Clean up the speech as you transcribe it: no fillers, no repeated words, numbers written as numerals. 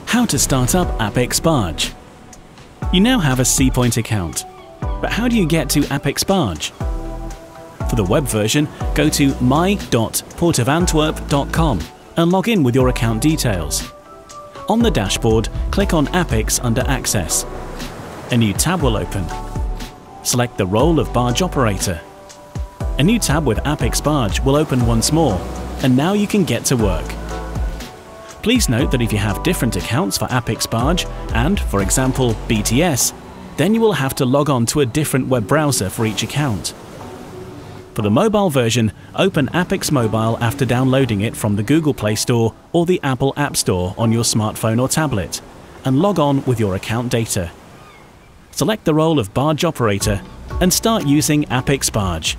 How to start up Apics Barge. You now have a SeaPoint account, but how do you get to Apics Barge? For the web version, go to my.portofantwerp.com and log in with your account details. On the dashboard, click on Apics under Access. A new tab will open. Select the role of barge operator. A new tab with Apics Barge will open once more, and now you can get to work. Please note that if you have different accounts for Apics Barge and, for example, BTS, then you will have to log on to a different web browser for each account. For the mobile version, open Apics Mobile after downloading it from the Google Play Store or the Apple App Store on your smartphone or tablet, and log on with your account data. Select the role of barge operator and start using Apics Barge.